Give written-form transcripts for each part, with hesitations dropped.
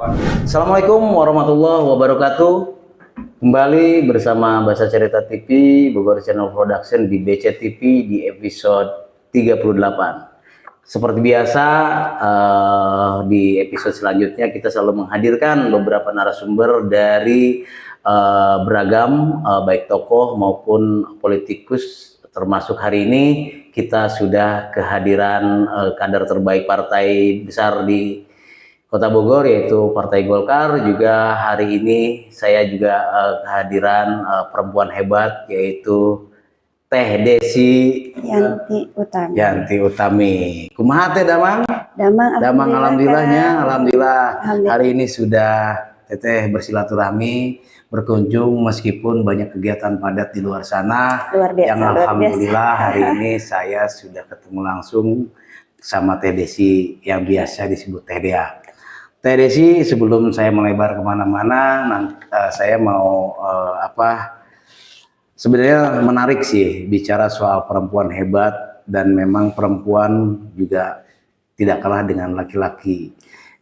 Assalamualaikum warahmatullahi wabarakatuh. Kembali bersama Bahasa Cerita TV, Bogor Channel Production di BC TV di episode 38. Seperti biasa, di episode selanjutnya kita selalu menghadirkan beberapa narasumber dari beragam baik tokoh maupun politikus. Termasuk hari ini kita sudah kehadiran kader terbaik partai besar di Kota Bogor, yaitu Partai Golkar. Juga hari ini saya juga kehadiran perempuan hebat, yaitu Teh Desi Yanti Utami. Kumaha Teh Damang? Damang alhamdulillahnya, alhamdulillah. Hari ini sudah Teteh bersilaturahmi, berkunjung meskipun banyak kegiatan padat di luar sana. Luar biasa, yang alhamdulillah hari ini saya sudah ketemu langsung sama Teh Desi yang biasa disebut Teh Dea. Teh Desi, sebelum saya melebar kemana-mana, saya mau sebenarnya menarik sih bicara soal perempuan hebat, dan memang perempuan juga tidak kalah dengan laki-laki.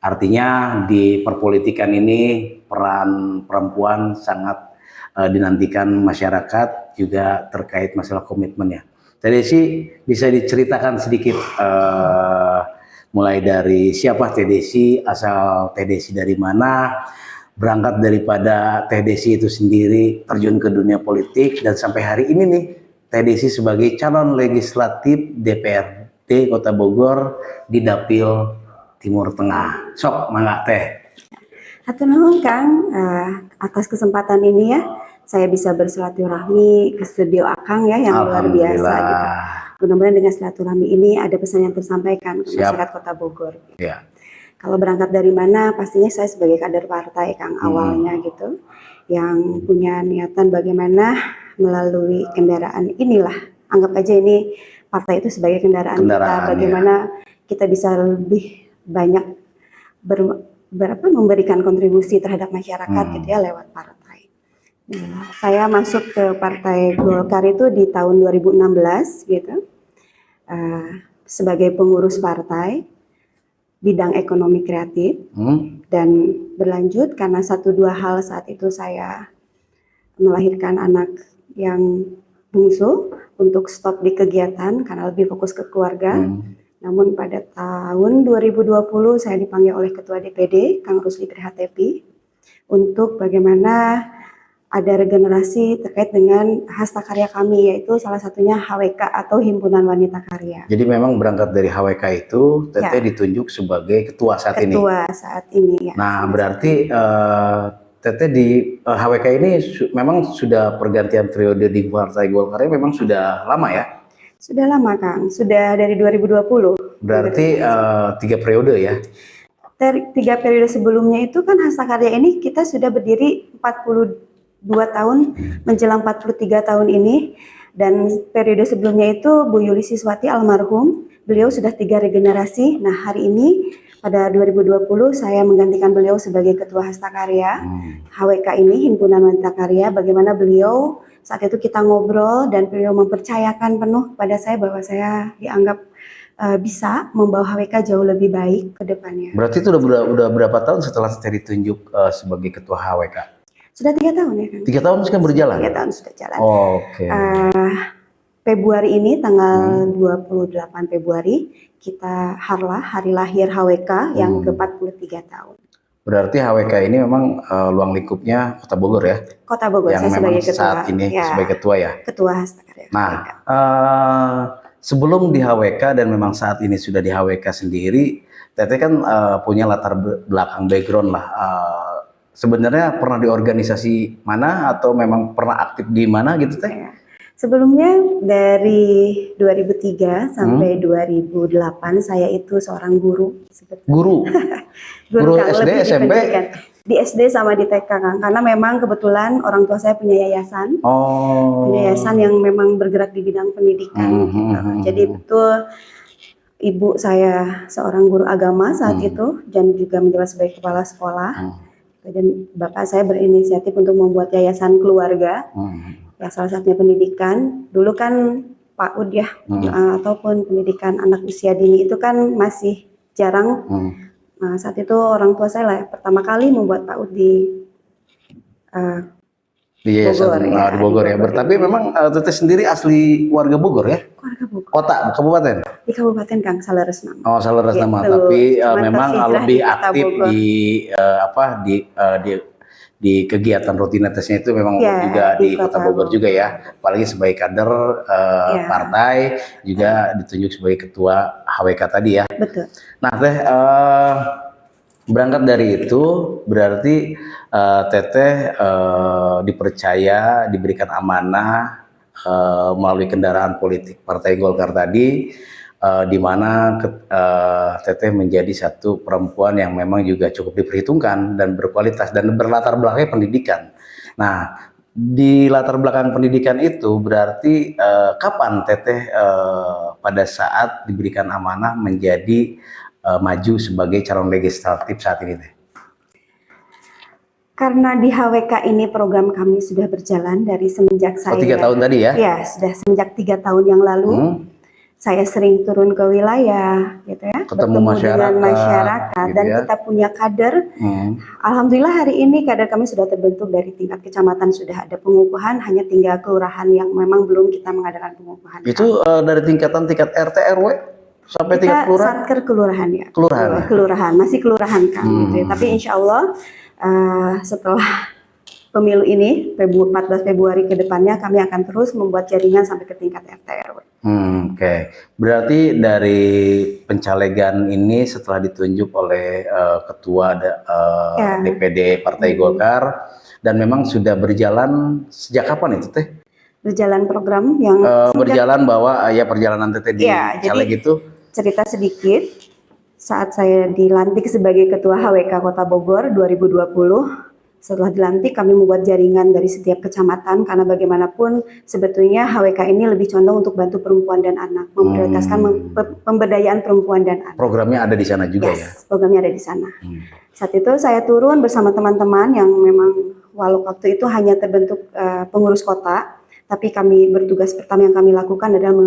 Artinya di perpolitikan ini peran perempuan sangat dinantikan masyarakat, juga terkait masalah komitmennya. Teh Desi, bisa diceritakan sedikit mulai dari siapa Teh Desi, asal Teh Desi dari mana, berangkat daripada Teh Desi itu sendiri terjun ke dunia politik, dan sampai hari ini nih Teh Desi sebagai calon legislatif DPRD Kota Bogor di Dapil Timur Tengah. Sok mangga Teh. Hatur nuhun Kang, atas kesempatan ini ya, saya bisa bersilaturahmi ke studio Akang ya, yang luar biasa gitu. Mudah-mudahan dengan silaturahmi ini ada pesan yang tersampaikan ke masyarakat Kota Bogor. Ya. Kalau berangkat dari mana, pastinya saya sebagai kader partai Kang awalnya gitu, yang punya niatan bagaimana melalui kendaraan inilah, anggap aja ini partai itu sebagai kendaraan kita, bagaimana kita bisa lebih banyak memberikan kontribusi terhadap masyarakat gitu ya lewat partai. Nah, saya masuk ke Partai Golkar itu di tahun 2016 gitu, sebagai pengurus partai bidang ekonomi kreatif, dan berlanjut karena 1-2 hal. Saat itu saya melahirkan anak yang bungsu untuk stop di kegiatan karena lebih fokus ke keluarga. Namun pada tahun 2020 saya dipanggil oleh Ketua DPD Kang Rusli Prihatepi untuk bagaimana ada regenerasi terkait dengan hasta karya kami, yaitu salah satunya HWK atau Himpunan Wanita Karya. Jadi memang berangkat dari HWK itu Teteh ditunjuk sebagai ketua saat ini. Ketua saat ini ya. Nah, berarti Teteh di HWK ini memang sudah pergantian periode di Partai Golkar, memang sudah lama ya? Sudah lama Kang, sudah dari 2020. Berarti 3 periode ya? 3 periode sebelumnya itu kan hasta karya ini kita sudah berdiri 42 tahun menjelang 43 tahun ini, dan periode sebelumnya itu Bu Yuli Siswati almarhum, beliau sudah 3 regenerasi. Nah hari ini pada 2020 saya menggantikan beliau sebagai Ketua Hasta Karya HWK ini, Himpunan Wanita Karya. Bagaimana beliau saat itu kita ngobrol dan beliau mempercayakan penuh kepada saya bahwa saya dianggap bisa membawa HWK jauh lebih baik ke depannya. Berarti itu udah berapa tahun setelah saya ditunjuk sebagai Ketua HWK? Sudah 3 tahun ya kan? 3 tahun sudah berjalan? 3 tahun sudah jalan. Oke. Februari ini tanggal 28 Februari kita harlah hari lahir HWK yang ke-43 tahun. Berarti HWK ini memang luang lingkupnya Kota Bogor ya? Kota Bogor, yang saya memang sebagai ketua. Saat ini ya, sebagai ketua ya? Ketua Hasta Karya. Nah, sebelum di HWK dan memang saat ini sudah di HWK sendiri, Teteh kan punya latar belakang background lah. Sebenarnya pernah di organisasi mana atau memang pernah aktif di mana gitu Teh? Ya. Sebelumnya dari 2003 sampai 2008 saya itu seorang guru. Guru? Guru SD, SMP? Di SD sama di TK Kang, karena memang kebetulan orang tua saya punya yayasan. Punya yayasan yang memang bergerak di bidang pendidikan gitu. Jadi betul ibu saya seorang guru agama saat itu dan juga menjabat sebagai kepala sekolah. Dan bapak saya berinisiatif untuk membuat yayasan keluarga, ya salah satunya pendidikan. Dulu kan PAUD ya, ataupun pendidikan anak usia dini itu kan masih jarang Saat itu orang tua saya lah pertama kali membuat PAUD di di Bogor, ya, di Bogor di ya. Bogor Tapi ini. memang Teteh sendiri asli warga Bogor ya? Keluarga Bogor. Kota, kabupaten? Di Kabupaten Kang Salaresnama. Oh, Salaresnama. Gitu. Tapi Cuman memang terhijrah lebih di Kota aktif Bogor. di di kegiatan rutinitasnya itu memang Ya, juga di Kota Bogor juga ya. Apalagi sebagai kader Ya. partai, juga ditunjuk sebagai ketua HWK tadi ya. Betul. Nah, Teh, berangkat dari itu berarti Teteh dipercaya, diberikan amanah melalui kendaraan politik Partai Golkar tadi, di mana Teteh menjadi satu perempuan yang memang juga cukup diperhitungkan dan berkualitas dan berlatar belakang pendidikan. Nah, di latar belakang pendidikan itu berarti kapan Teteh pada saat diberikan amanah menjadi maju sebagai calon legislatif saat ini Teh? Karena di HWK ini program kami sudah berjalan dari semenjak saya 3 tahun tadi ya? Ya, sudah semenjak 3 tahun yang lalu. Saya sering turun ke wilayah, gitu ya, ketemu bertemu dengan masyarakat, gitu dan ya. kita punya kader. Alhamdulillah hari ini kader kami sudah terbentuk dari tingkat kecamatan, sudah ada pengukuhan, hanya tinggal kelurahan yang memang belum kita mengadakan pengukuhan. Itu dari tingkat RT RW sampai tingkat Kita kelurahan? satker kelurahan ya. Kelurahan. Kelurahan, masih kelurahan kan, gitu ya. Tapi insya Allah setelah pemilu ini 14 Februari ke depannya kami akan terus membuat jaringan sampai ke tingkat RT RW. Oke. Berarti dari pencalegan ini setelah ditunjuk oleh ketua DPD Partai Golkar, dan memang sudah berjalan sejak kapan itu Teh? Berjalan program yang berjalan bahwa ya perjalanan Teteh di caleg itu. Cerita sedikit, saat saya dilantik sebagai ketua HWK Kota Bogor 2020, setelah dilantik kami membuat jaringan dari setiap kecamatan, karena bagaimanapun sebetulnya HWK ini lebih condong untuk bantu perempuan dan anak, memprioritaskan pemberdayaan perempuan dan anak. Programnya ada di sana juga ya? Programnya ada di sana. Saat itu saya turun bersama teman-teman yang memang walau waktu itu hanya terbentuk pengurus kota, tapi kami bertugas pertama yang kami lakukan adalah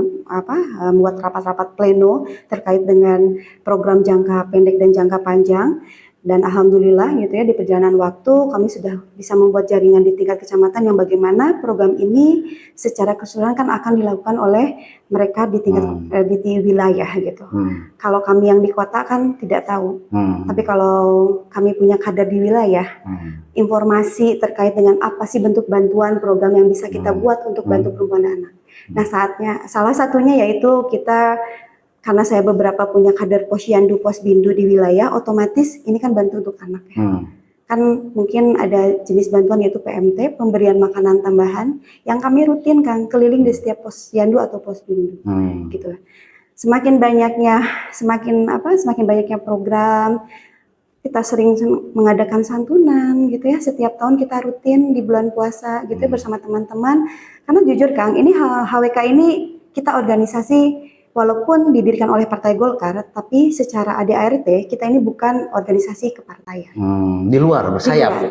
membuat rapat-rapat pleno terkait dengan program jangka pendek dan jangka panjang. Dan alhamdulillah gitu ya, di perjalanan waktu kami sudah bisa membuat jaringan di tingkat kecamatan yang bagaimana program ini secara keseluruhan kan akan dilakukan oleh mereka di tingkat di wilayah gitu. Kalau kami yang di kota kan tidak tahu. Tapi kalau kami punya kader di wilayah, informasi terkait dengan apa sih bentuk bantuan program yang bisa kita buat untuk bantu perempuan dan anak. Nah, salah satunya yaitu kita, karena saya beberapa punya kader posyandu, posbindu di wilayah, otomatis ini kan bantu untuk anak ya. Kan mungkin ada jenis bantuan yaitu PMT, pemberian makanan tambahan, yang kami rutin kan keliling di setiap posyandu atau posbindu, gitu. Semakin banyaknya program, kita sering mengadakan santunan gitu ya, setiap tahun kita rutin di bulan puasa gitu ya, bersama teman-teman. Karena jujur Kang, ini HWK ini kita organisasi walaupun didirikan oleh Partai Golkar, tapi secara ADART kita ini bukan organisasi kepartaian. Di luar bersayap?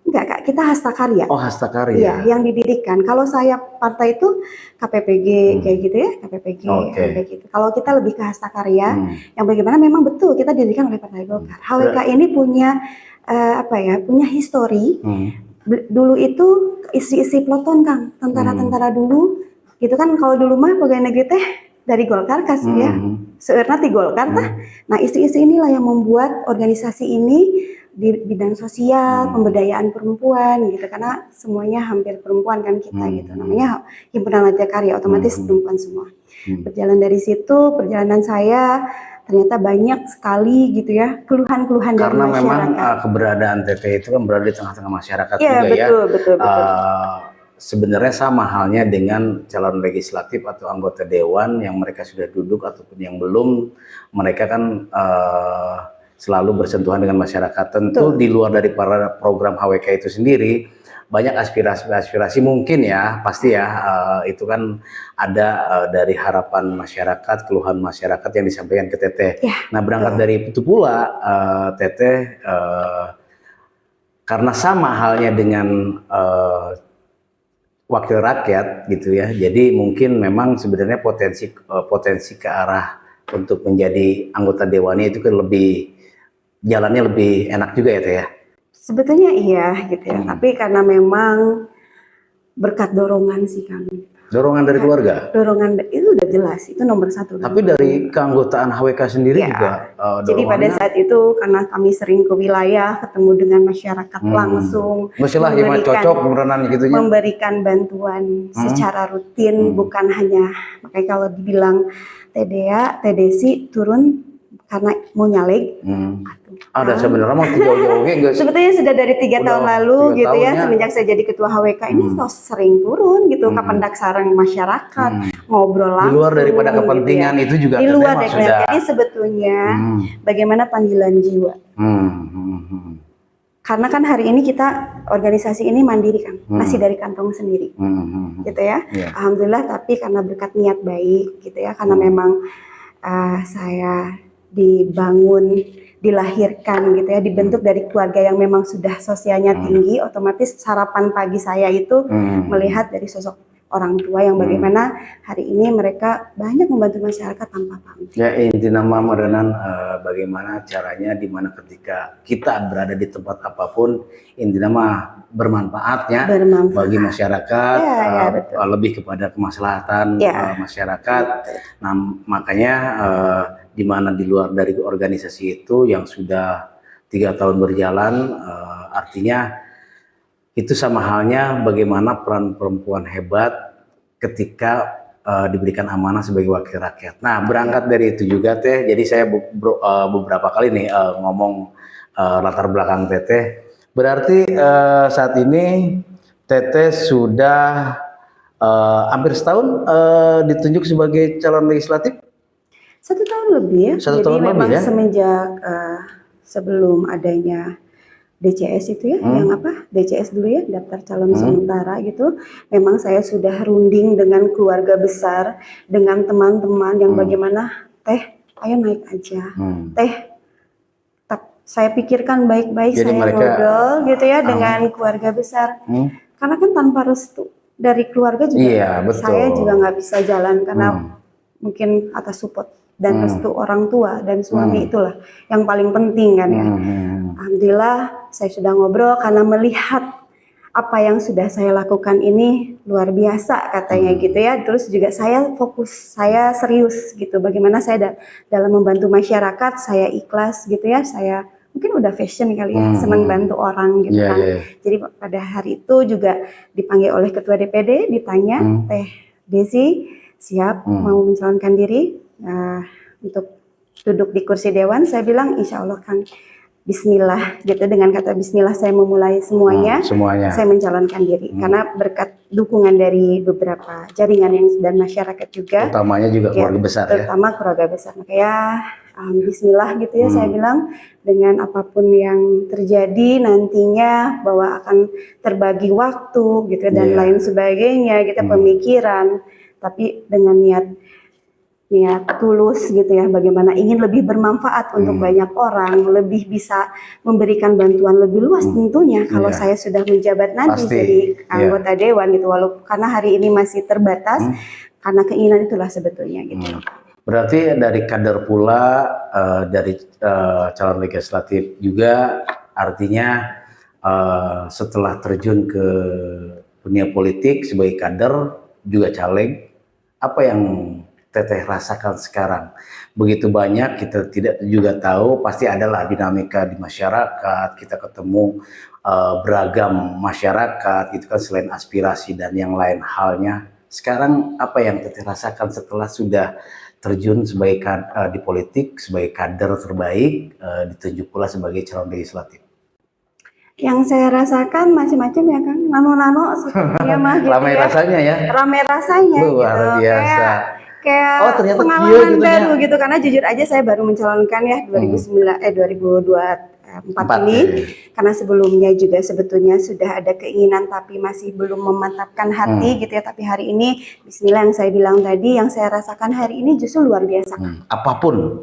Enggak Kak, kita hasta karya. Oh, hasta karya. Iya, yang didirikan. Kalau saya partai itu KPPG kayak gitu ya, KPPG kayak gitu. Kalau kita lebih ke hasta karya, yang bagaimana memang betul kita didirikan oleh Partai Golkar. HWK ini punya punya histori. Dulu itu isi peloton Kang, tentara-tentara dulu, gitu kan. Kalau dulu mah pegawai negeri teh dari Golkar kasih ya, seurna ti Golkar tah. Nah, isi-isi inilah yang membuat organisasi ini di bidang sosial, pemberdayaan perempuan gitu, karena semuanya hampir perempuan kan kita gitu. Namanya Himpunan Latih Karya, otomatis perempuan semua. Berjalan dari situ, perjalanan saya ternyata banyak sekali gitu ya keluhan-keluhan dari masyarakat. Karena memang keberadaan Teteh itu kan berada di tengah-tengah masyarakat ya, juga betul. Sebenarnya sama halnya dengan calon legislatif atau anggota dewan yang mereka sudah duduk ataupun yang belum, mereka kan selalu bersentuhan dengan masyarakat. Tentu di luar dari para program HWK itu sendiri, banyak aspirasi mungkin ya, pasti ya, itu kan ada dari harapan masyarakat, keluhan masyarakat yang disampaikan ke Teteh. Nah, berangkat dari itu pula Teteh, karena sama halnya dengan wakil rakyat gitu ya, jadi mungkin memang sebenarnya potensi ke arah untuk menjadi anggota dewannya itu kan lebih jalannya lebih enak juga ya Teh ya. Sebetulnya iya gitu ya, tapi karena memang berkat dorongan sih Kang. Dorongan dari keluarga. Dorongan itu udah jelas, itu nomor satu. Tapi dari keanggotaan HWK sendiri ya, juga jadi pada saat itu karena kami sering ke wilayah, ketemu dengan masyarakat langsung, Masalah yang cocok beneran gitu ya. Memberikan bantuan secara rutin, bukan hanya makanya kalau dibilang TDA, TDC turun karena mau nyaleg. Ada sebenarnya mau jauh-jauh sebetulnya sudah dari 3 tahun lalu gitu ya, semenjak saya jadi ketua HWK ini sering turun gitu ke pendak sarang masyarakat, ngobrol langsung. Di luar daripada kepentingan gitu ya. Itu juga di luar dari jadi sebetulnya bagaimana panggilan jiwa. Karena kan hari ini kita organisasi ini mandiri kan, masih dari kantong sendiri, gitu ya. Alhamdulillah, tapi karena berkat niat baik gitu ya, karena memang saya dibangun, dilahirkan gitu ya, dibentuk dari keluarga yang memang sudah sosialnya tinggi, otomatis sarapan pagi saya itu melihat dari sosok orang tua yang bagaimana hari ini mereka banyak membantu masyarakat tanpa pamrih. Ya inti nama Madanan bagaimana caranya dimana ketika kita berada di tempat apapun inti nama bermanfaatnya bagi masyarakat, lebih kepada kemaslahatan masyarakat. Nah makanya dimana di luar dari organisasi itu yang sudah 3 tahun berjalan, artinya itu sama halnya bagaimana peran perempuan hebat ketika diberikan amanah sebagai wakil rakyat. Nah berangkat dari itu juga Teh, jadi saya beberapa kali nih ngomong latar belakang Teteh. Berarti saat ini Teteh sudah hampir setahun ditunjuk sebagai calon legislatif? 1 tahun lebih ya. Jadi memang ya? Semenjak sebelum adanya DCS itu ya, yang apa? DCS dulu ya, daftar calon sementara gitu. Memang saya sudah runding dengan keluarga besar, dengan teman-teman yang bagaimana, Teh, ayo naik aja. Teh, saya pikirkan baik-baik, saya ngobrol gitu ya dengan keluarga besar. Karena kan tanpa restu dari keluarga juga, saya juga nggak bisa jalan karena mungkin atas support dan restu orang tua dan suami itulah yang paling penting kan ya. Alhamdulillah saya sudah ngobrol karena melihat apa yang sudah saya lakukan ini luar biasa katanya gitu ya. Terus juga saya fokus, saya serius gitu. Bagaimana saya dalam membantu masyarakat, saya ikhlas gitu ya. Saya mungkin udah fashion kali ya, senang bantu orang gitu kan. Jadi pada hari itu juga dipanggil oleh ketua DPD, ditanya, Teh Desi siap mau mencalonkan diri untuk duduk di kursi dewan. Saya bilang insya Allah kan Bismillah gitu, dengan kata Bismillah saya memulai semuanya. Saya mencalonkan diri karena berkat dukungan dari beberapa jaringan yang dan masyarakat juga, utamanya juga keluarga besar terutama keluarga besar. Makanya Bismillah gitu ya, saya bilang dengan apapun yang terjadi nantinya bahwa akan terbagi waktu gitu dan lain sebagainya, kita pemikiran, tapi dengan niat tulus gitu ya, bagaimana ingin lebih bermanfaat untuk banyak orang, lebih bisa memberikan bantuan lebih luas tentunya kalau saya sudah menjabat nanti jadi anggota dewan gitu, walaupun karena hari ini masih terbatas karena keinginan itulah sebetulnya gitu. Berarti dari kader pula, dari calon legislatif juga, artinya setelah terjun ke dunia politik sebagai kader juga caleg, apa yang Teteh rasakan sekarang? Begitu banyak, kita tidak juga tahu, pasti adalah dinamika di masyarakat, kita ketemu beragam masyarakat, itu kan selain aspirasi dan yang lain halnya. Sekarang apa yang Teteh rasakan setelah sudah terjun sebagai di politik, sebagai kader terbaik, ditunjuk pula sebagai calon legislatif? Yang saya rasakan macam-macam ya Kang, nano-nano sepertinya mah gitu. Ramai rasanya ya? Ramai rasanya luar gitu. biasa. Kayak pengalaman baru gitu, karena jujur aja saya baru mencalonkan ya 2024 ini, karena sebelumnya juga sebetulnya sudah ada keinginan tapi masih belum memantapkan hati gitu ya. Tapi hari ini Bismillah yang saya bilang tadi, yang saya rasakan hari ini justru luar biasa. Apapun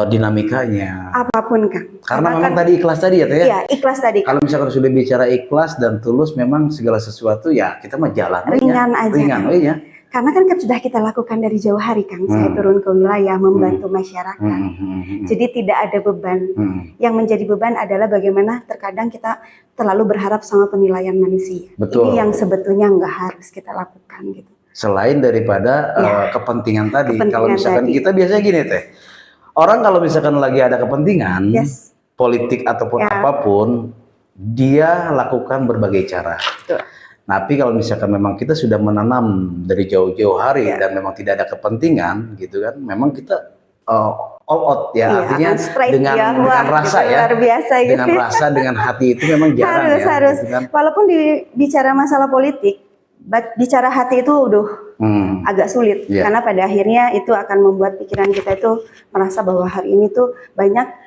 dinamikanya. Apapun Kang. Karena memang tadi ikhlas tadi ya Teh? Iya, ikhlas tadi. Kalau misalkan sudah bicara ikhlas dan tulus, memang segala sesuatu ya kita mah jalan ringan aja. Ringan, iya. Karena kan sudah kita lakukan dari jauh hari, Kang. Saya turun ke wilayah membantu masyarakat. Jadi tidak ada beban. Yang menjadi beban adalah bagaimana terkadang kita terlalu berharap sama penilaian manusia. Betul. Ini yang sebetulnya nggak harus kita lakukan gitu. Selain daripada kepentingan tadi. Kalau misalkan tadi. kita biasanya gini Teh, orang kalau misalkan lagi ada kepentingan politik ataupun apapun, dia lakukan berbagai cara. Betul. Tapi kalau misalkan memang kita sudah menanam dari jauh-jauh hari dan memang tidak ada kepentingan gitu kan, memang kita all out ya, artinya dengan rasa gitu, luar biasa, gitu. Dengan rasa, dengan hati itu memang jarang harus. Gitu kan. Walaupun bicara masalah politik, bicara hati itu agak sulit karena pada akhirnya itu akan membuat pikiran kita itu merasa bahwa hari ini tuh banyak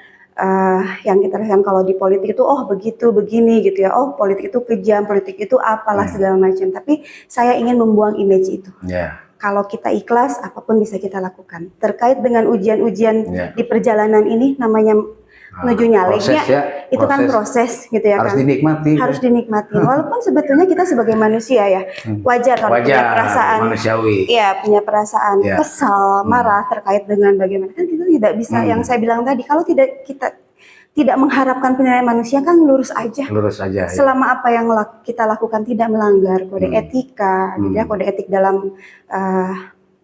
yang kita rasakan kalau di politik itu begitu begini gitu ya, politik itu kejam, politik itu apalah segala macam. Tapi saya ingin membuang image itu. Kalau kita ikhlas, apapun bisa kita lakukan. Terkait dengan ujian-ujian di perjalanan ini, namanya menuju nyaleknya, itu kan proses gitu ya, harus kan dinikmati. Harus dinikmati. Walaupun sebetulnya kita sebagai manusia ya wajar kalau punya perasaan, manusiawi. Iya, punya perasaan kesal, marah terkait dengan bagaimana, kan kita tidak bisa. Yang saya bilang tadi, kalau kita tidak mengharapkan penilaian manusia, kan lurus aja. Selama apa yang kita lakukan tidak melanggar kode etika, gitu ya, kode etik dalam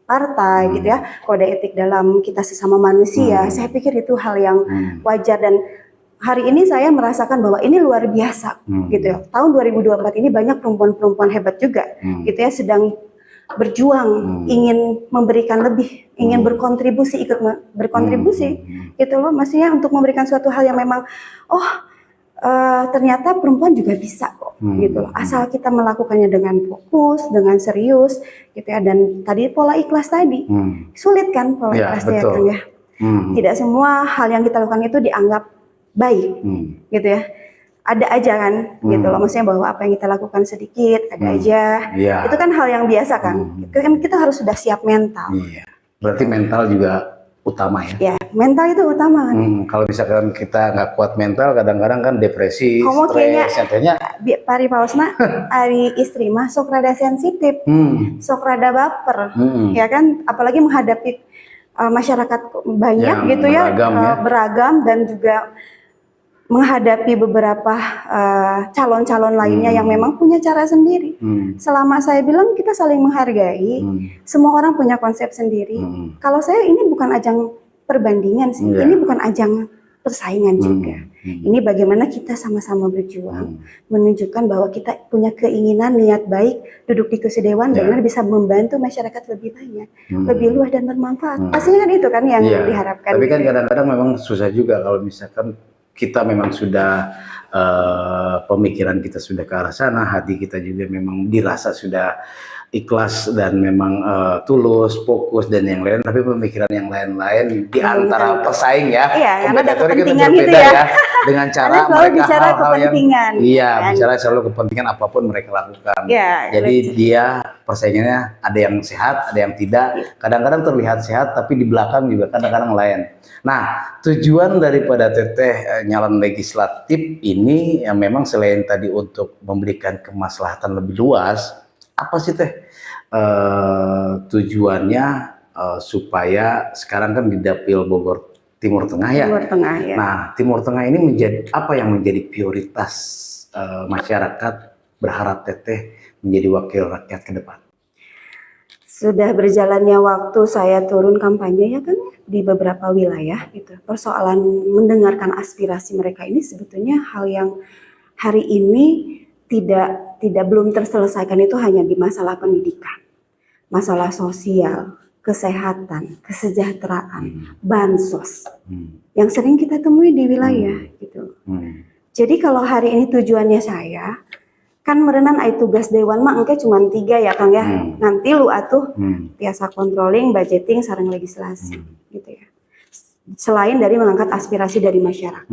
partai gitu ya, kode etik dalam kita sesama manusia, saya pikir itu hal yang wajar. Dan hari ini saya merasakan bahwa ini luar biasa gitu ya. Tahun 2024 ini banyak perempuan-perempuan hebat juga gitu ya, sedang berjuang, ingin memberikan lebih, ingin berkontribusi, ikut berkontribusi gitu loh, maksudnya untuk memberikan suatu hal yang memang ternyata perempuan juga bisa kok gitu loh, asal kita melakukannya dengan fokus, dengan serius gitu ya. Dan tadi pola ikhlas tadi sulit kan pola ikhlas ya, Kang ya. Tidak semua hal yang kita lakukan itu dianggap baik gitu ya. Ada aja kan gitu loh, maksudnya bahwa apa yang kita lakukan sedikit ada aja. Itu kan hal yang biasa kan. Kita harus sudah siap mental. Berarti mental juga utama ya? Mental itu utama kan. Kalau misalkan kita nggak kuat mental, kadang-kadang kan depresi, stres, kayaknya pari pausna ari istri mah sok rada sensitif, sok rada baper, ya kan, apalagi menghadapi masyarakat banyak yang gitu beragam dan juga menghadapi beberapa calon-calon lainnya yang memang punya cara sendiri. Selama saya bilang kita saling menghargai, semua orang punya konsep sendiri. Kalau saya ini bukan ajang perbandingan sih, ini bukan ajang persaingan juga. Ini bagaimana kita sama-sama berjuang, menunjukkan bahwa kita punya keinginan, niat baik, duduk di kursi dewan, bagaimana bisa membantu masyarakat lebih banyak, lebih luas dan bermanfaat. Pastinya kan itu kan yang diharapkan. Tapi kan kadang-kadang memang susah juga kalau misalkan kita memang sudah pemikiran kita sudah ke arah sana, hati kita juga memang dirasa sudah ikhlas dan memang tulus, fokus dan yang lain, tapi pemikiran yang lain-lain di antara pesaing ya, kompetitor itu berbeda ya, dengan cara mereka hal-hal yang bicara selalu kepentingan apapun mereka lakukan. Jadi dia persaingannya ada yang sehat, ada yang tidak, kadang-kadang terlihat sehat tapi di belakang juga kadang-kadang lain. Nah, tujuan daripada Teteh nyalon legislatif ini yang memang selain tadi untuk memberikan kemaslahatan lebih luas, apa sih Teh tujuannya supaya sekarang kan di Dapil Bogor Timur Tengah ya? Timur Tengah ya. Nah, Timur Tengah ini menjadi apa yang menjadi prioritas masyarakat berharap Teteh menjadi wakil rakyat ke depan? Sudah berjalannya waktu saya turun kampanye ya kan di beberapa wilayah gitu. Persoalan mendengarkan aspirasi mereka ini sebetulnya hal yang hari ini belum terselesaikan, itu hanya di masalah pendidikan, masalah sosial, kesehatan, kesejahteraan, bansos yang sering kita temui di wilayah gitu. Jadi kalau hari ini tujuannya saya kan merenan ai tugas dewan mah engke cuma 3 ya Kang ya. Nanti lu atuh tiasa controlling, budgeting, sareng legislasi gitu ya. Selain dari mengangkat aspirasi dari masyarakat.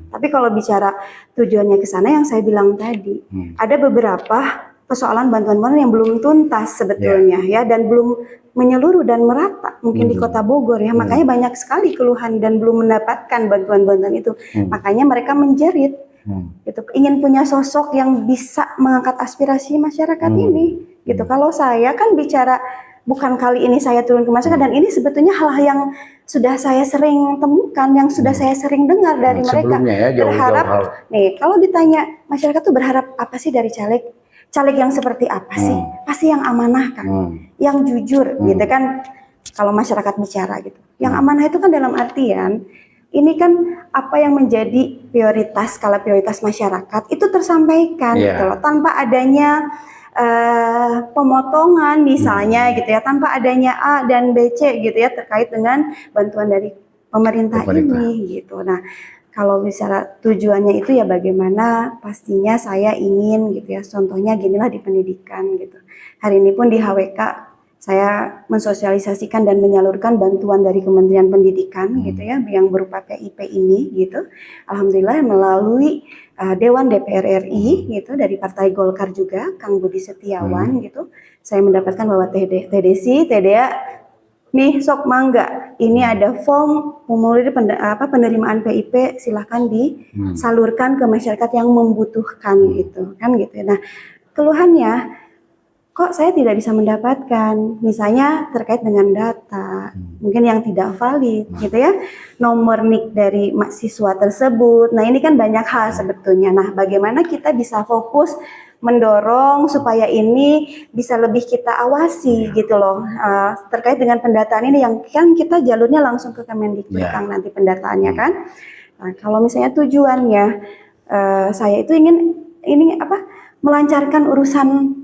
Tapi kalau bicara tujuannya ke sana yang saya bilang tadi, ada beberapa persoalan bantuan-bantuan yang belum tuntas sebetulnya ya, dan belum menyeluruh dan merata mungkin di Kota Bogor ya. Makanya banyak sekali keluhan dan belum mendapatkan bantuan-bantuan itu. Makanya mereka menjerit gitu, ingin punya sosok yang bisa mengangkat aspirasi masyarakat ini gitu. Kalau saya kan bicara bukan kali ini saya turun ke masyarakat, dan ini sebetulnya hal yang sudah saya sering temukan, yang sudah saya sering dengar dari mereka. Ya, berharap nih, kalau ditanya masyarakat tuh berharap apa sih dari caleg? Caleg yang seperti apa sih? Pasti yang amanah kan, yang jujur gitu kan. Kalau masyarakat bicara gitu, yang amanah itu kan dalam artian ini kan apa yang menjadi prioritas, skala prioritas masyarakat itu tersampaikan gitu loh, tanpa adanya pemotongan misalnya gitu ya, tanpa adanya A dan B, C gitu ya, terkait dengan bantuan dari pemerintah ini gitu. Nah, kalau bicara tujuannya itu ya bagaimana, pastinya saya ingin gitu ya, contohnya ginilah di pendidikan gitu. Hari ini pun di HWK saya mensosialisasikan dan menyalurkan bantuan dari Kementerian Pendidikan gitu ya, yang berupa PIP ini gitu. Alhamdulillah melalui Dewan DPR RI gitu, dari Partai Golkar juga, Kang Budi Setiawan gitu. Saya mendapatkan bahwa TDA nih sok mangga, ini ada form formulir penerimaan PIP, silahkan disalurkan ke masyarakat yang membutuhkan gitu kan gitu ya. Nah, keluhannya kok saya tidak bisa mendapatkan, misalnya terkait dengan data mungkin yang tidak valid gitu ya, nomor NIK dari mahasiswa tersebut. Nah, ini kan banyak hal sebetulnya. Nah, bagaimana kita bisa fokus mendorong supaya ini bisa lebih kita awasi gitu loh, terkait dengan pendataan ini yang kan kita jalurnya langsung ke Kemendikbud Kang, nanti pendataannya kan. Nah, kalau misalnya tujuannya saya itu ingin ini melancarkan urusan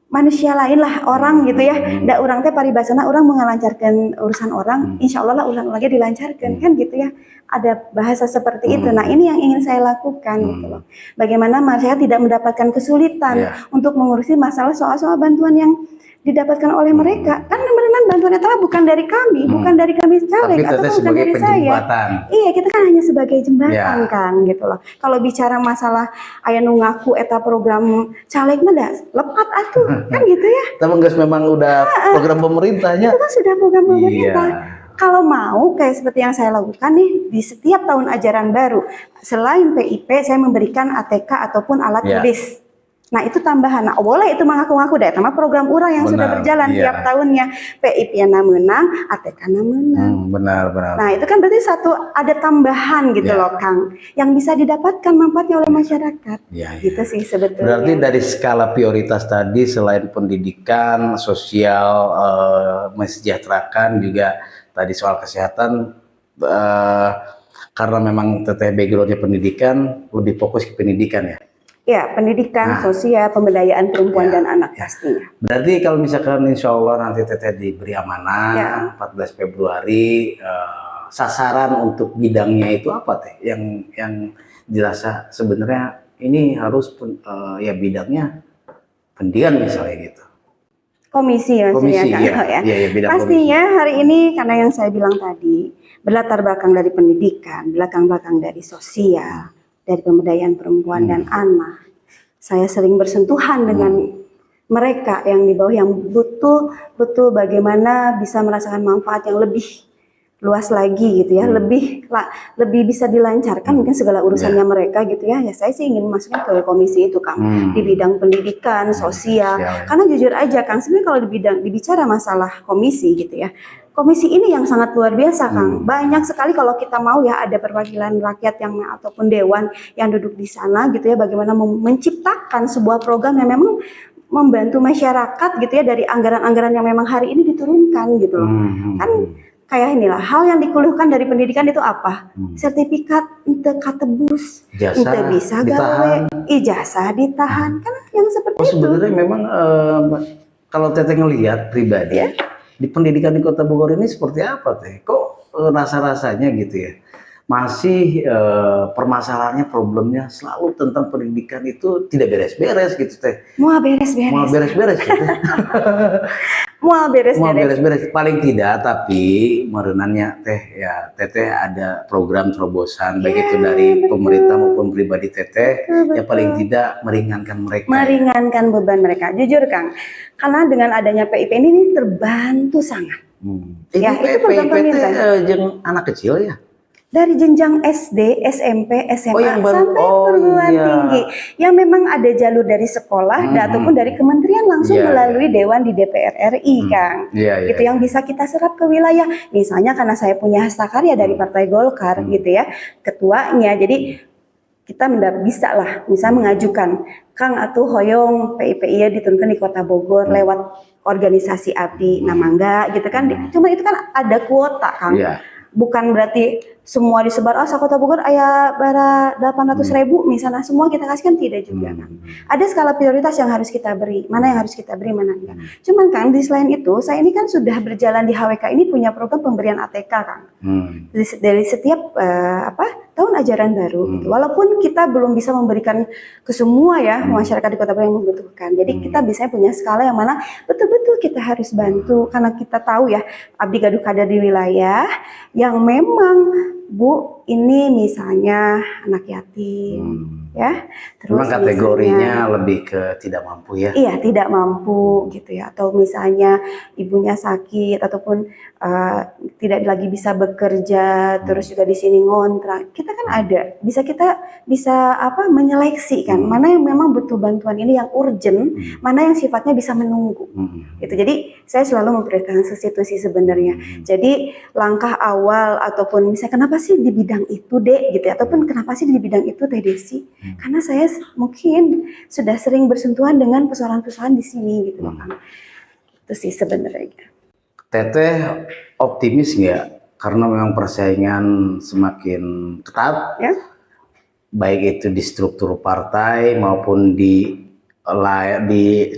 manusia lain lah, orang gitu ya. Da urang teh paribasana orang mengelancarkan urusan orang, insya Allah lah ulang lagi dilancarkan kan gitu ya. Ada bahasa seperti itu. Nah, ini yang ingin saya lakukan gitu loh. Bagaimana masyarakat tidak mendapatkan kesulitan untuk mengurusi masalah soal-soal bantuan yang didapatkan oleh mereka. Kan benar-benar bantuan itu bukan dari kami, bukan dari kami caleg atau bukan dari saya. Iya, kita kan hanya sebagai jembatan kan gitu loh. Kalau bicara masalah aya nu ngaku eta program caleg mah dah lepat atuh kan gitu ya. Tapi guys memang udah program pemerintahnya. Itu kan sudah program pemerintah. Kalau mau kayak seperti yang saya lakukan nih di setiap tahun ajaran baru, selain PIP saya memberikan ATK ataupun alat tulis. Nah, itu tambahan. Nah, boleh itu mengaku-ngaku deh, sama program urang yang sudah berjalan tiap tahunnya. PIP-nya menang, ATK-nya menang. Benar. Nah, itu kan berarti ada tambahan gitu loh, Kang, yang bisa didapatkan manfaatnya oleh masyarakat. Gitu sih sebetulnya. Berarti dari skala prioritas tadi, selain pendidikan, sosial, mensejahterakan, juga tadi soal kesehatan, karena memang teteh backgroundnya pendidikan, lebih fokus ke pendidikan ya. Ya, pendidikan, sosial, pemberdayaan perempuan dan anak pastinya. Berarti kalau misalkan insya Allah nanti teteh diberi amanah 14 Februari, sasaran untuk bidangnya itu apa teh? Yang dirasa sebenarnya ini harus ya bidangnya pendidikan misalnya gitu. Komisi ya, pastinya komisi. Hari ini karena yang saya bilang tadi berlatar belakang dari pendidikan, belakang dari sosial, dari pemberdayaan perempuan dan anak. Saya sering bersentuhan dengan mereka yang di bawah, yang betul bagaimana bisa merasakan manfaat yang lebih luas lagi gitu ya, lebih bisa dilancarkan mungkin segala urusannya mereka gitu ya. Ya saya sih ingin masuknya ke komisi itu Kang, di bidang pendidikan, sosial. Karena jujur aja Kang, sebenarnya kalau dibicara masalah komisi gitu ya, komisi ini yang sangat luar biasa Kang. Banyak sekali kalau kita mau ya ada perwakilan rakyat yang ataupun dewan yang duduk di sana gitu ya, bagaimana menciptakan sebuah program yang memang membantu masyarakat gitu ya, dari anggaran-anggaran yang memang hari ini diturunkan gitu loh. Kan kayak inilah hal yang dikeluhkan dari pendidikan itu apa? Sertifikat ente katebus, ente bisa gawe, ijazah ditahan, kan yang seperti itu. Sebenarnya memang kalau teteh ngelihat pribadi di pendidikan di Kota Bogor ini seperti apa teh? Kok rasa-rasanya gitu ya? Masih permasalahannya, problemnya selalu tentang pendidikan itu tidak beres-beres gitu teh. Mau beres-beres gitu. Mau beres-beres paling tidak, tapi merenannya teh ya teteh ada program terobosan baik itu dari pemerintah maupun pribadi teteh ya, paling tidak meringankan mereka. Meringankan beban mereka. Jujur Kang, karena dengan adanya PIP ini terbantu sangat. Ya, itu program pemerintah. Jeung anak kecil ya. Dari jenjang SD, SMP, SMA, Oh, yang baru. sampai Oh, perguruan iya. tinggi. Yang memang ada jalur dari sekolah ataupun dari kementerian langsung Iya, melalui Dewan di DPR RI, Kang. Iya, iya, Itu yang bisa kita serap ke wilayah. Misalnya karena saya punya hastakarya dari Partai Golkar gitu ya, ketuanya. Jadi kita bisa lah, bisa mengajukan Kang atuh hoyong PIPI diturunkan di Kota Bogor lewat organisasi ABDI Namangga gitu kan. Cuma itu kan ada kuota, Kang. Iya. Bukan berarti semua disebar, Kota Bogor aya bara 800.000 misalnya, semua kita kasih kan tidak juga, kan. Ada skala prioritas yang harus kita beri, mana yang harus kita beri, mana enggak. Cuman kan di selain itu, saya ini kan sudah berjalan di HWK ini punya program pemberian ATK, Kang. Dari setiap tahun ajaran baru gitu. Walaupun kita belum bisa memberikan ke semua ya masyarakat di Kota Bogor yang membutuhkan. Jadi kita biasanya punya skala yang mana betul-betul kita harus bantu, karena kita tahu ya abdi gaduh kader di wilayah yang memang Bu ini misalnya anak yatim ya, terus Memang kategorinya misalnya, lebih ke tidak mampu ya. iya tidak mampu gitu ya, atau misalnya ibunya sakit ataupun tidak lagi bisa bekerja, terus juga di sini ngontrak, kita kan ada kita bisa menyeleksi kan mana yang memang butuh bantuan ini yang urgent, mana yang sifatnya bisa menunggu gitu. Jadi saya selalu memprioritaskan ke situ sebenarnya. Jadi langkah awal ataupun misalnya kenapa sih di bidang itu Dek gitu ya, ataupun kenapa sih di bidang itu Teh Desi, karena saya mungkin sudah sering bersentuhan dengan persoalan-persoalan di sini gitu loh, Kang. Itu sih sebenarnya. Teteh optimis nggak? Karena memang persaingan semakin ketat, Ya. baik itu di struktur partai maupun di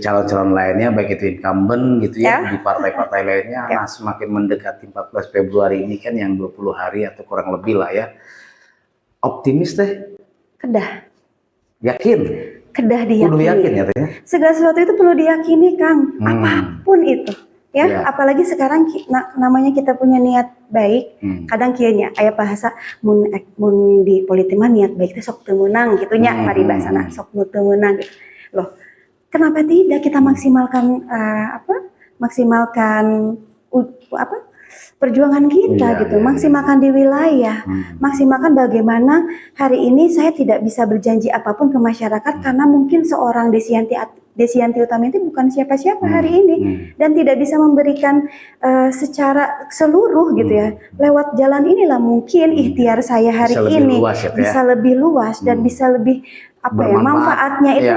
calon-calon lainnya, baik itu incumbent gitu ya, di partai-partai lainnya. Nah, semakin mendekati 14 Februari ini kan yang 20 hari atau kurang lebih lah ya. Optimis teh? Kedah. Yakin? Kedah diyakini. Perlu yakin ya Teh? Segala sesuatu itu perlu diyakini, Kang. Apapun itu. Ya, apalagi sekarang namanya kita punya niat baik, kadang kieunya aya bahasa mun di politik mah niat baik teh sok teu meunang gitu nya, mari bahasana sok teu meunang gitu. Loh, kenapa tidak kita maksimalkan perjuangan kita gitu, maksimalkan di wilayah, maksimalkan bagaimana hari ini saya tidak bisa berjanji apapun ke masyarakat karena mungkin seorang Desianti Utami itu bukan siapa-siapa hari ini dan tidak bisa memberikan secara keseluruh gitu ya. Lewat jalan inilah mungkin ikhtiar saya hari ini bisa lebih luas dan bisa lebih manfaatnya itu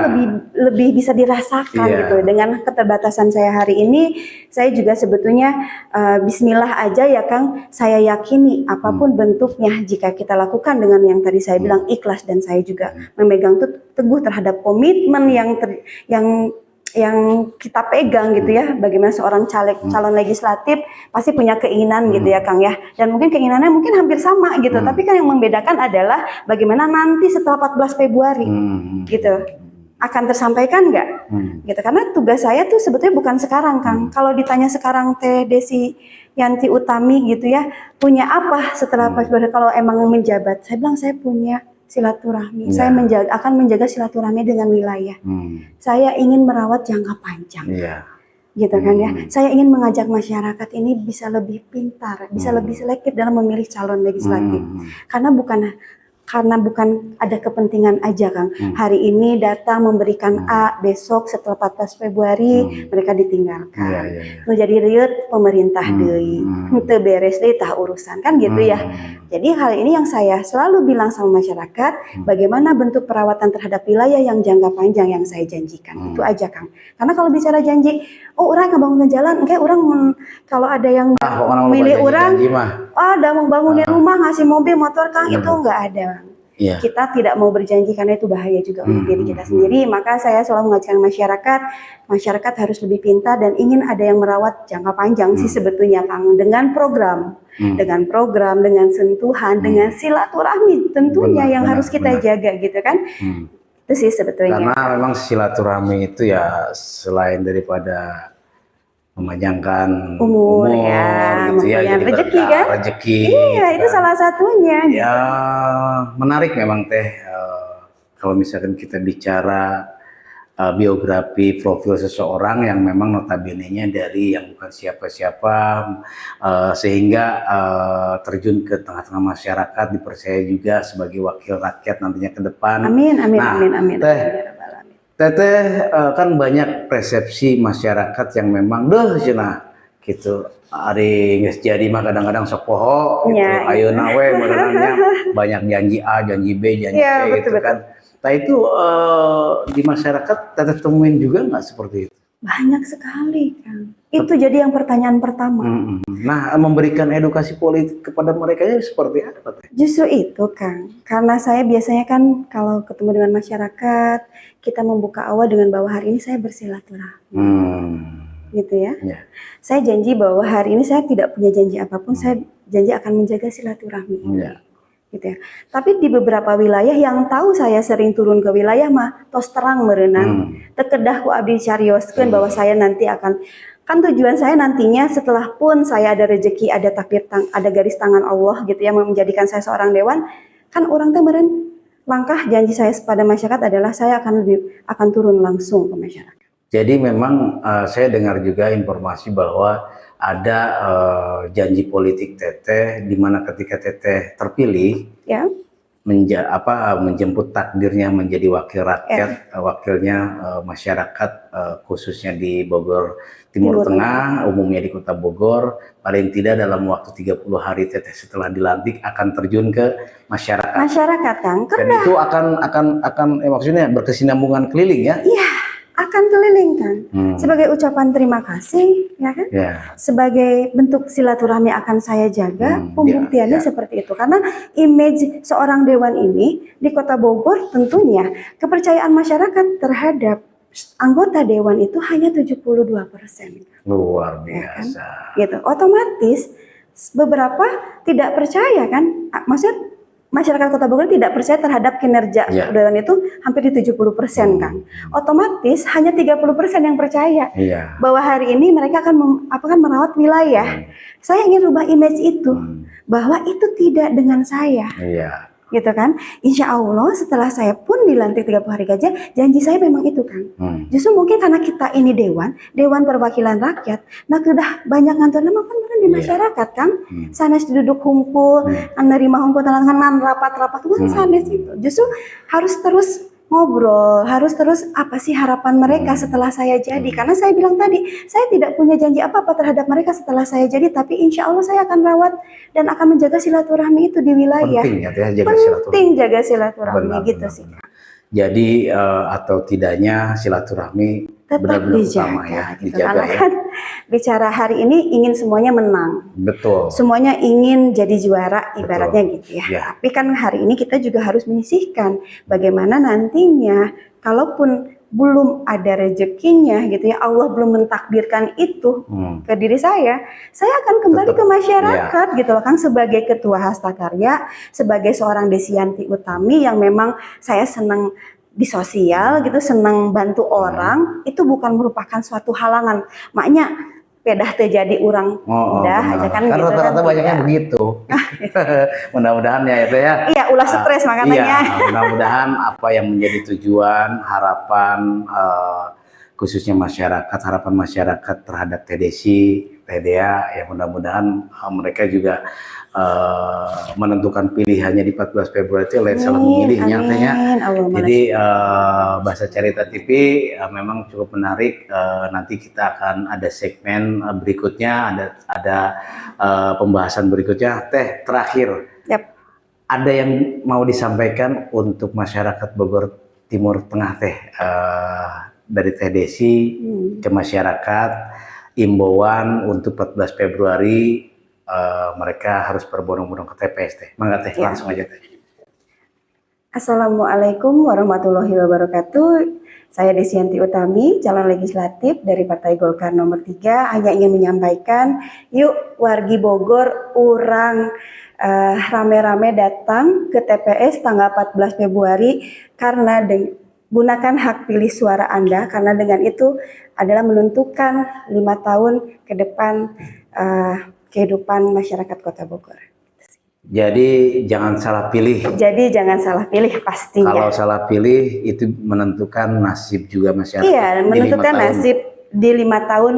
lebih bisa dirasakan gitu. Dengan keterbatasan saya hari ini, saya juga sebetulnya bismillah aja ya Kang, saya yakini apapun bentuknya jika kita lakukan dengan yang tadi saya bilang ikhlas, dan saya juga memegang teguh terhadap komitmen yang kita pegang gitu ya. Bagaimana seorang calon legislatif pasti punya keinginan gitu ya Kang ya, dan mungkin keinginannya mungkin hampir sama gitu, tapi kan yang membedakan adalah bagaimana nanti setelah 14 Februari gitu akan tersampaikan nggak gitu. Karena tugas saya tuh sebetulnya bukan sekarang Kang. Kalau ditanya sekarang Teh Desi Yanti Utami gitu ya, punya apa setelah 14 Februari kalau emang menjabat, saya bilang saya punya silaturahmi. Saya akan menjaga silaturahmi dengan wilayah. Saya ingin merawat jangka panjang. Gitu kan ya. Saya ingin mengajak masyarakat ini bisa lebih pintar, bisa lebih selektif dalam memilih calon legislatif. Karena bukan ada kepentingan aja Kang. Hari ini datang memberikan A, besok setelah 14 Februari mereka ditinggalkan. Jadi riut pemerintah deui. Henteu beres deui tah urusan kan gitu ya. Jadi hal ini yang saya selalu bilang sama masyarakat, bagaimana bentuk perawatan terhadap wilayah yang jangka panjang yang saya janjikan. Itu aja Kang. Karena kalau bicara janji, orang ngebangun jalan, orang kalau ada yang milih orang, udah mau bangunin rumah, ngasih mobil, motor Kang, itu nggak ada. Kita tidak mau berjanji karena itu bahaya juga untuk diri kita sendiri. Maka saya selalu mengajarkan masyarakat harus lebih pintar dan ingin ada yang merawat jangka panjang sih sebetulnya Kang, dengan program, dengan sentuhan, dengan silaturahmi tentunya yang harus kita jaga gitu kan. Itu sih sebetulnya. Karena memang silaturahmi itu ya selain daripada memanjangkan umur gitu ya, jadi rezeki kan? Rezeki. Iya, itu salah satunya. Ya menarik memang Teh. Kalau misalkan kita bicara biografi profil seseorang yang memang notabene-nya dari yang bukan siapa-siapa, sehingga terjun ke tengah-tengah masyarakat, dipercaya juga sebagai wakil rakyat nantinya ke depan. Amin, amin, Nah, amin, amin. Teh, Amin, ya Rabbal Alamin. Teteh, kan banyak persepsi masyarakat yang memang cenah gitu. Ari geus jadi mah kadang-kadang sok poho gitu. Ya, Ayeuna we meureunannya banyak janji A, janji B, janji ya, C gitu betul, betul. kan. Nah itu di masyarakat Teteh temuin juga nggak seperti itu? Banyak sekali, Kang. Itu jadi yang pertanyaan pertama. Nah, memberikan edukasi politik kepada mereka seperti apa, Teh? Justru itu, Kang. Karena saya biasanya kan kalau ketemu dengan masyarakat, kita membuka awal dengan bahwa hari ini saya bersilaturahmi. Gitu ya. Saya janji bahwa hari ini saya tidak punya janji apapun, saya janji akan menjaga silaturahmi. Gitu ya. Tapi di beberapa wilayah yang tahu saya sering turun ke wilayah mah tos terang merenang. Tekedah ku abdi carioskeun bahwa saya nanti akan, kan tujuan saya nantinya setelah pun saya ada rezeki, ada takdir, ada garis tangan Allah gitu ya, menjadikan saya seorang dewan, kan orang teh meureun langkah janji saya kepada masyarakat adalah saya akan turun langsung ke masyarakat. Jadi memang saya dengar juga informasi bahwa ada janji politik Teteh di mana ketika Teteh terpilih ya, menjemput takdirnya menjadi wakil rakyat, wakilnya masyarakat khususnya di Bogor Timur Tengah, umumnya di Kota Bogor, paling tidak dalam waktu 30 hari Teteh setelah dilantik akan terjun ke masyarakat. Masyarakat, Kang. Dan itu akan maksudnya berkesinambungan keliling ya? Iya, akan keliling, kan, sebagai ucapan terima kasih, ya kan, sebagai bentuk silaturahmi akan saya jaga. Pembuktiannya seperti itu, karena image seorang dewan ini di Kota Bogor tentunya kepercayaan masyarakat terhadap anggota dewan itu hanya 72%. Luar biasa. Ya kan? Gitu, otomatis beberapa tidak percaya kan, maksudnya masyarakat Kota Bogor tidak percaya terhadap kinerja dewan itu hampir di 70%, kan. Otomatis hanya 30% yang percaya bahwa hari ini mereka akan merawat wilayah. Saya ingin rubah image itu, bahwa itu tidak dengan saya. Gitu kan. Insya Allah setelah saya pun dilantik 30 hari gajah, janji saya memang itu, kan. Justru mungkin karena kita ini dewan perwakilan rakyat, nah sudah banyak ngantor nama kan di masyarakat, kan. Sanes duduk hunkul, menerima hunkul tangan rapat-rapat kan sanes itu. Justru harus terus ngobrol, harus terus apa sih harapan mereka setelah saya jadi. Karena saya bilang tadi, saya tidak punya janji apa-apa terhadap mereka setelah saya jadi, tapi insya Allah saya akan rawat dan akan menjaga silaturahmi itu di wilayah. Penting ya, jaga silaturahmi gitu sih. Jadi atau tidaknya silaturahmi benar-benar utama ya, dijaga. Karena kan bicara hari ini ingin semuanya menang. Betul. Semuanya ingin jadi juara ibaratnya gitu ya. Tapi kan hari ini kita juga harus menyisihkan bagaimana nantinya kalaupun belum ada rezekinya gitu ya, Allah belum mentakdirkan itu ke diri saya akan kembali ke masyarakat gitu loh, kan, sebagai ketua Hasta Karya, sebagai seorang Desianti Utami yang memang saya senang di sosial gitu, senang bantu orang, itu bukan merupakan suatu halangan. Maknya pedah terjadi orang aja kan karena gitu, rata-rata kan, banyaknya begitu. Mudah-mudahan ya itu ya. Iya, ulah stres makanya. Iya, mudah-mudahan apa yang menjadi tujuan, harapan khususnya masyarakat, harapan masyarakat terhadap Teh Desi, Teh Dea, ya mudah-mudahan mereka juga menentukan pilihannya di 14 Februari itu lain salah memilihnya. Jadi Bahasa Cerita TV memang cukup menarik. Nanti kita akan ada segmen berikutnya, ada pembahasan berikutnya. Teh, terakhir, ada yang mau disampaikan untuk masyarakat Bogor Timur Tengah, Teh, dari Teh Desi ke masyarakat, imbauan untuk 14 Februari mereka harus berbondong-bondong ke TPS, Teh. Mangga, Teh, langsung aja, Teh. Assalamualaikum warahmatullahi wabarakatuh. Saya Desianti Utami, calon legislatif dari Partai Golkar nomor 3, hanya ingin menyampaikan, yuk wargi Bogor, urang rame-rame datang ke TPS tanggal 14 Februari karena gunakan hak pilih suara Anda, karena dengan itu adalah menentukan 5 tahun ke depan kehidupan masyarakat Kota Bogor. Jadi jangan salah pilih. Jadi jangan salah pilih pastinya. Kalau salah pilih itu menentukan nasib juga masyarakat. Iya, di 5 menentukan tahun. nasib di 5 tahun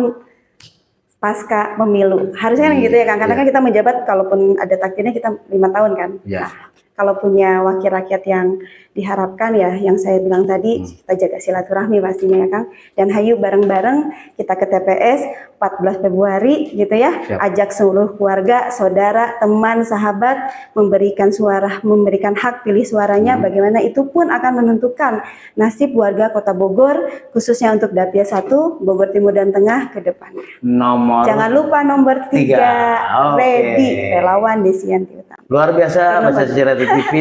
pasca pemilu. Harusnya kan Iya, gitu ya Kang, karena iya. kan kita menjabat kalaupun ada takdirnya kita 5 tahun kan. Iya. Nah, kalau punya wakil rakyat yang diharapkan ya, yang saya bilang tadi, kita jaga silaturahmi pastinya ya Kang. Dan hayu bareng-bareng kita ke TPS 14 Februari gitu ya. Siap. Ajak seluruh keluarga, saudara, teman, sahabat memberikan suara, memberikan hak pilih suaranya. Bagaimana itu pun akan menentukan nasib warga Kota Bogor, khususnya untuk Dapil 1, Bogor Timur dan Tengah ke depannya. Nomor Jangan lupa nomor 3, Oke. ready, relawan Desianti Utama. luar biasa Kenapa? Bahasa Cerita TV.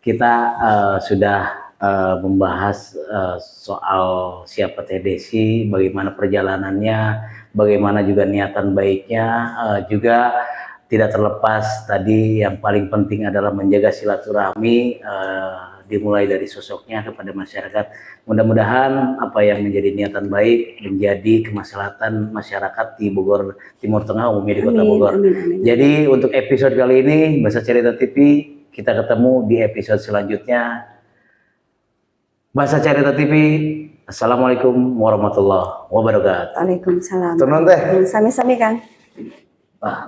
Kita sudah membahas soal siapa Teh Desi, bagaimana perjalanannya, bagaimana juga niatan baiknya, juga tidak terlepas tadi yang paling penting adalah menjaga silaturahmi, dimulai dari sosoknya kepada masyarakat. Mudah-mudahan apa yang menjadi niatan baik menjadi kemaslahatan masyarakat di Bogor Timur Tengah, umumnya di Kota Bogor. Amin. Jadi untuk episode kali ini Bahasa Cerita TV, kita ketemu di episode selanjutnya. Bahasa Cerita TV, Assalamualaikum warahmatullahi wabarakatuh. Waalaikumsalam. Tenang teh. Sami-sami Kang. Ah.